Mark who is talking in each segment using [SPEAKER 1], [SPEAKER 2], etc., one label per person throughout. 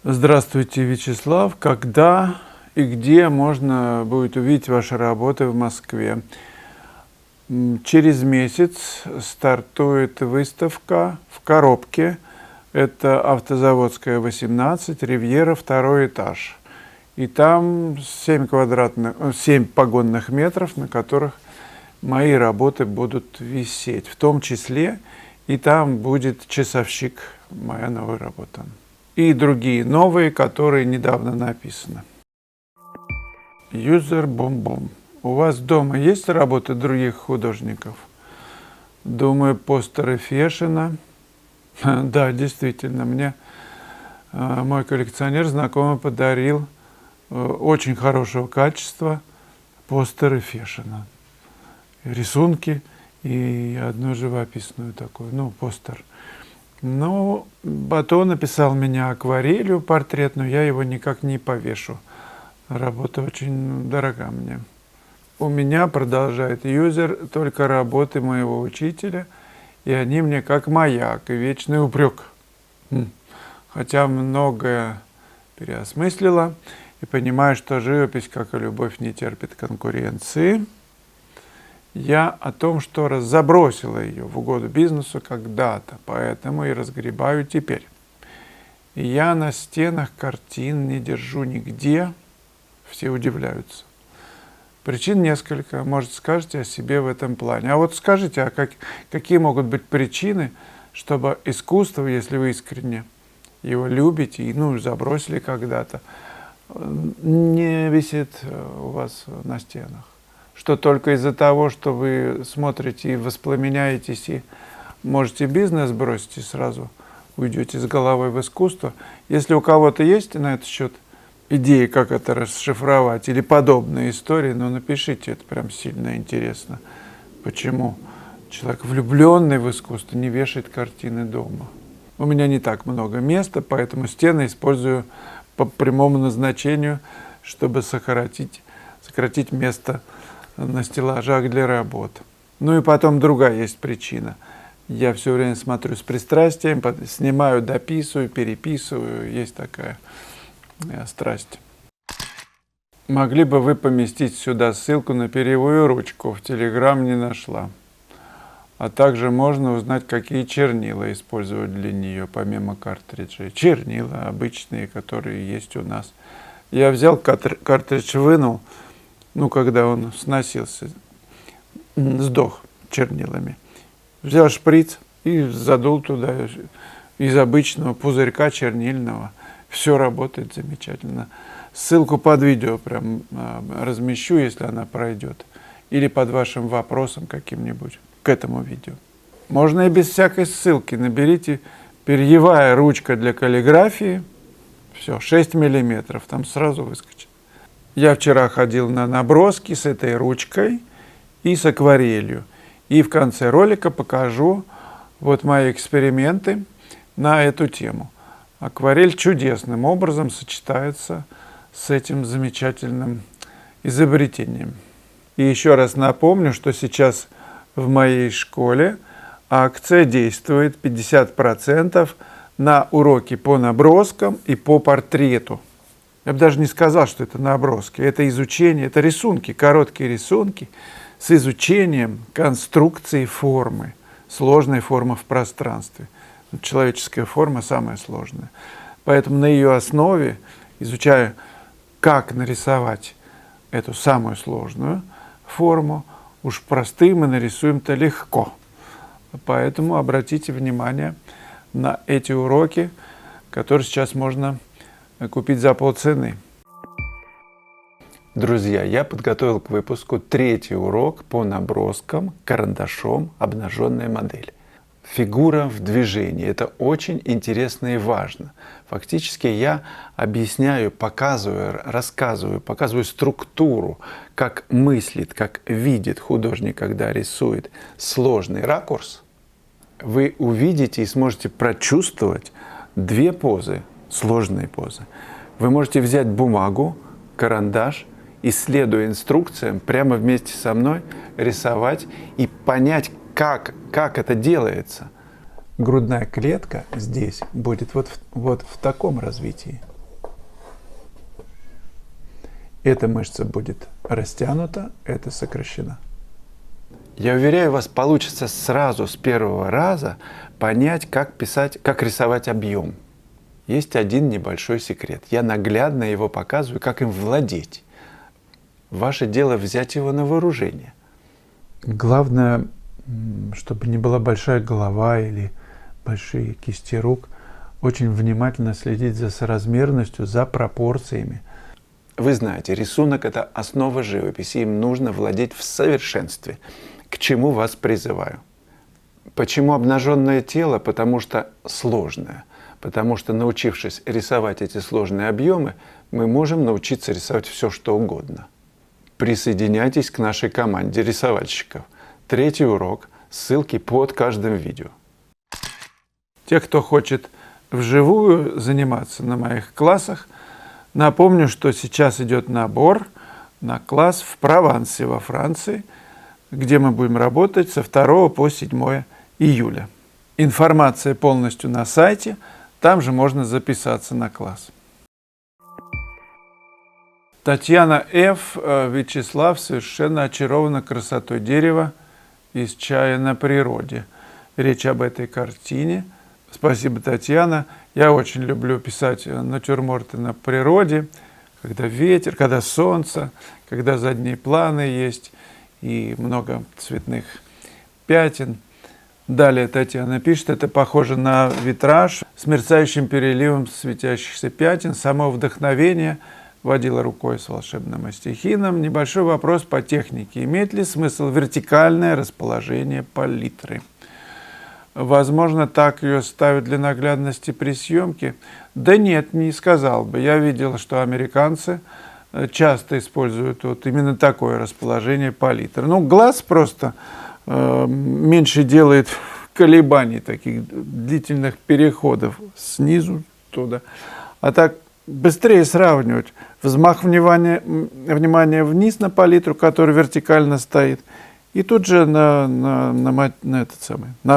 [SPEAKER 1] Здравствуйте, Вячеслав. Когда и где можно будет увидеть ваши работы в Москве? Через месяц стартует выставка в коробке. Это Автозаводская, 18, Ривьера, второй этаж. И там 7 погонных метров, на которых мои работы будут висеть. В том числе и там будет «Часовщик», моя новая работа. И другие новые, которые недавно написаны. Юзер Бом-Бом. У вас дома есть работы других художников? Думаю, постеры Фешина. Да, действительно, мне мой коллекционер знакомый подарил очень хорошего качества постеры Фешина. Рисунки и одну живописную такую, постер. Но потом написал меня акварелью портретную, я его никак не повешу. Работа очень дорога мне. У меня, продолжает юзер, только работы моего учителя, и они мне как маяк и вечный упрек. Хотя многое переосмыслила и понимаю, что живопись, как и любовь, не терпит конкуренции. Я о том, что забросила ее в угоду бизнесу когда-то, поэтому и разгребаю теперь. И я на стенах картин не держу нигде, все удивляются. Причин несколько, может, скажете о себе в этом плане. А вот скажите, какие могут быть причины, чтобы искусство, если вы искренне его любите и забросили когда-то, не висит у вас на стенах? Что только из-за того, что вы смотрите и воспламеняетесь, и можете бизнес бросить, и сразу уйдете с головой в искусство. Если у кого-то есть на этот счет идеи, как это расшифровать, или подобные истории, напишите, это прям сильно интересно. Почему человек, влюбленный в искусство, не вешает картины дома? У меня не так много места, поэтому стены использую по прямому назначению, чтобы сократить место на стеллажах для работ. И потом другая есть причина. Я все время смотрю с пристрастием, снимаю, дописываю, переписываю. Есть такая страсть. Могли бы вы поместить сюда ссылку на перьевую ручку? В Telegram не нашла. А также можно узнать, какие чернила использовать для нее, помимо картриджей. Чернила обычные, которые есть у нас. Я взял картридж, вынул, когда он сносился, сдох чернилами. Взял шприц и задул туда из обычного пузырька чернильного. Все работает замечательно. Ссылку под видео прям размещу, если она пройдет. Или под вашим вопросом каким-нибудь к этому видео. Можно и без всякой ссылки. Наберите перьевая ручка для каллиграфии. Все, 6 миллиметров, там сразу выскочит. Я вчера ходил на наброски с этой ручкой и с акварелью. И в конце ролика покажу мои эксперименты на эту тему. Акварель чудесным образом сочетается с этим замечательным изобретением. И еще раз напомню, что сейчас в моей школе акция действует 50% на уроки по наброскам и по портрету. Я бы даже не сказал, что это наброски, это изучение, это рисунки, короткие рисунки с изучением конструкции формы, сложной формы в пространстве. Человеческая форма самая сложная. Поэтому на ее основе, изучая, как нарисовать эту самую сложную форму, уж простым мы нарисуем-то легко. Поэтому обратите внимание на эти уроки, которые сейчас можно купить за полцены. Друзья, я подготовил к выпуску 3-й урок по наброскам карандашом «Обнаженная модель». Фигура в движении. Это очень интересно и важно. Фактически я объясняю, показываю структуру, как мыслит, как видит художник, когда рисует сложный ракурс. Вы увидите и сможете прочувствовать 2 позы, сложные позы. Вы можете взять бумагу, карандаш и, следуя инструкциям, прямо вместе со мной рисовать и понять, как это делается. грудная клетка здесь будет вот в таком развитии. Эта мышца будет растянута, эта сокращена.
[SPEAKER 2] Я уверяю, у вас получится сразу с первого раза понять, как писать, как рисовать объем. Есть один небольшой секрет. Я наглядно его показываю, как им владеть. Ваше дело взять его на вооружение.
[SPEAKER 1] Главное, чтобы не была большая голова или большие кисти рук. Очень внимательно следить за соразмерностью, за пропорциями.
[SPEAKER 2] Вы знаете, рисунок – это основа живописи, им нужно владеть в совершенстве, к чему вас призываю. Почему обнаженное тело? Потому что сложное. Потому что, научившись рисовать эти сложные объемы, мы можем научиться рисовать все, что угодно. Присоединяйтесь к нашей команде рисовальщиков. 3-й урок, ссылки под каждым видео.
[SPEAKER 1] Те, кто хочет вживую заниматься на моих классах, напомню, что сейчас идет набор на класс в Провансе во Франции, где мы будем работать со 2 по 7 июля. Информация полностью на сайте, там же можно записаться на класс. Татьяна Ф. Вячеслав совершенно очарована красотой дерева из чая на природе. Речь об этой картине. Спасибо, Татьяна. Я очень люблю писать натюрморты на природе, когда ветер, когда солнце, когда задние планы есть и много цветных пятен. Далее Татьяна пишет, это похоже на витраж с мерцающим переливом светящихся пятен, само вдохновение, водила рукой с волшебным стихином. Небольшой вопрос по технике. Имеет ли смысл вертикальное расположение палитры? Возможно, так ее ставят для наглядности при съемке? Да нет, не сказал бы. Я видел, что американцы часто используют вот именно такое расположение палитры. Ну, глаз просто меньше делает колебаний, таких длительных переходов снизу туда. А так быстрее сравнивать. Взмах внимания вниз на палитру, которая вертикально стоит, и тут же на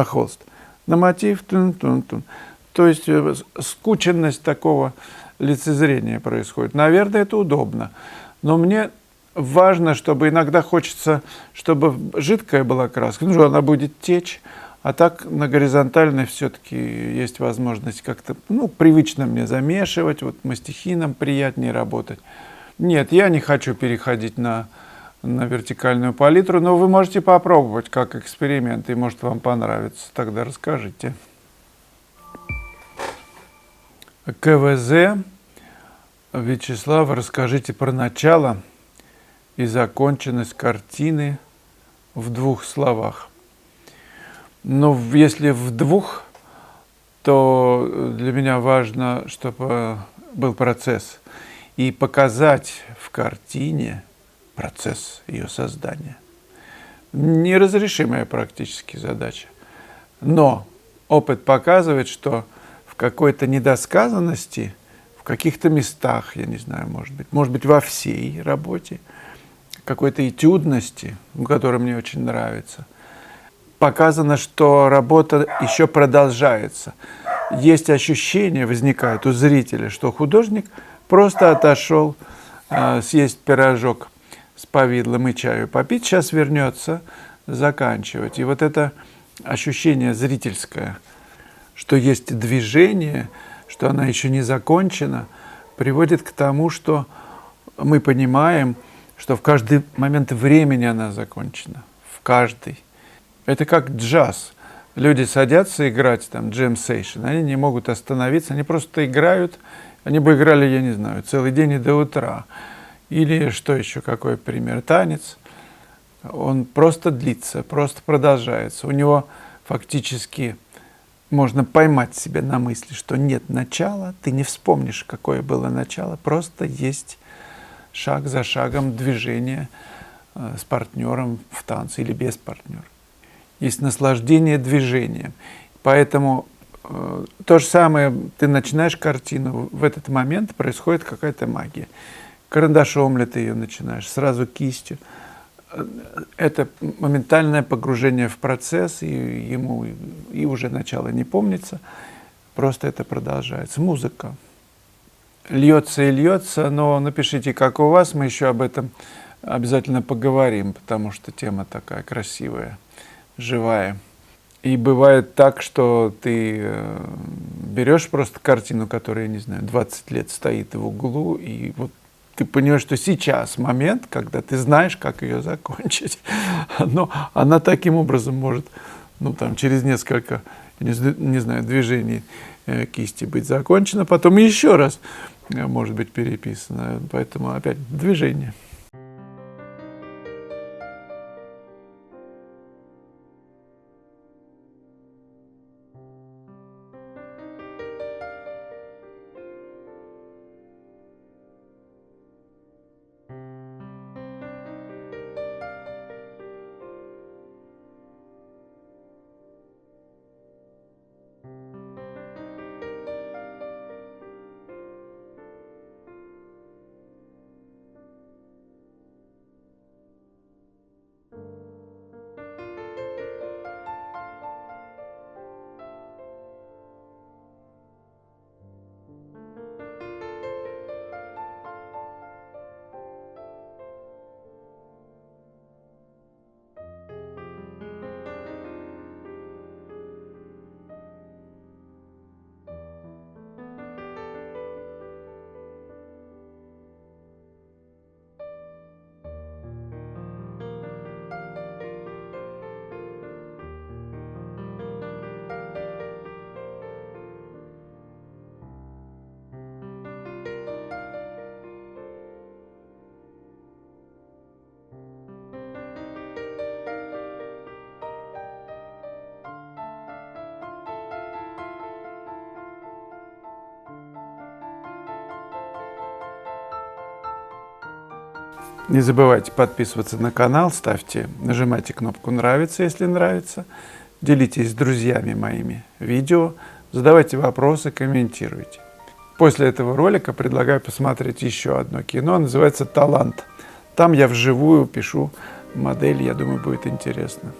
[SPEAKER 1] холст. На мотив. Тун-тун-тун. То есть скученность такого лицезрения происходит. Наверное, это удобно. Но мне важно, чтобы иногда хочется, чтобы жидкая была краска, ну, она будет течь, а так на горизонтальной все-таки есть возможность как-то, ну, привычно мне замешивать, вот мастихином приятнее работать. Нет, я не хочу переходить на вертикальную палитру, но вы можете попробовать как эксперимент, и может вам понравится, тогда расскажите. КВЗ. Вячеслав, расскажите про начало и законченность картины в 2 словах. Но если в 2, то для меня важно, чтобы был процесс. И показать в картине процесс ее создания. Неразрешимая практически задача. Но опыт показывает, что в какой-то недосказанности, в каких-то местах, я не знаю, может быть во всей работе, какой-то этюдности, которая мне очень нравится, показано, что работа еще продолжается. Есть ощущение, возникает у зрителя, что художник просто отошел съесть пирожок с повидлом и чаю попить, сейчас вернется заканчивать. И вот это ощущение зрительское, что есть движение, что она еще не закончена, приводит к тому, что мы понимаем, что в каждый момент времени она закончена. В каждый. Это как джаз. Люди садятся играть, там, джем-сейшн, они не могут остановиться, они просто играют, они бы играли, я не знаю, целый день и до утра. Или что еще, какой пример? Танец. Он просто длится, просто продолжается. У него фактически можно поймать себя на мысли, что нет начала, ты не вспомнишь, какое было начало, просто есть шаг за шагом движение с партнером в танце или без партнера. Есть наслаждение движением. Поэтому то же самое, ты начинаешь картину, в этот момент происходит какая-то магия. Карандашом ли ты ее начинаешь, сразу кистью. Это моментальное погружение в процесс, и ему и уже начало не помнится, просто это продолжается. Музыка. Льется и льется, но напишите, как у вас, мы еще об этом обязательно поговорим, потому что тема такая красивая, живая. И бывает так, что ты берешь просто картину, которая, я не знаю, 20 лет стоит в углу, и вот ты понимаешь, что сейчас момент, когда ты знаешь, как ее закончить. Но она таким образом может, ну, там, через несколько, не знаю, движений кисти быть закончена, потом еще раз может быть переписана. Поэтому опять движение. Не забывайте подписываться на канал, нажимайте кнопку «Нравится», если нравится, делитесь с друзьями моими видео, задавайте вопросы, комментируйте. После этого ролика предлагаю посмотреть еще одно кино, называется «Талант». Там я вживую пишу модель, я думаю, будет интересно.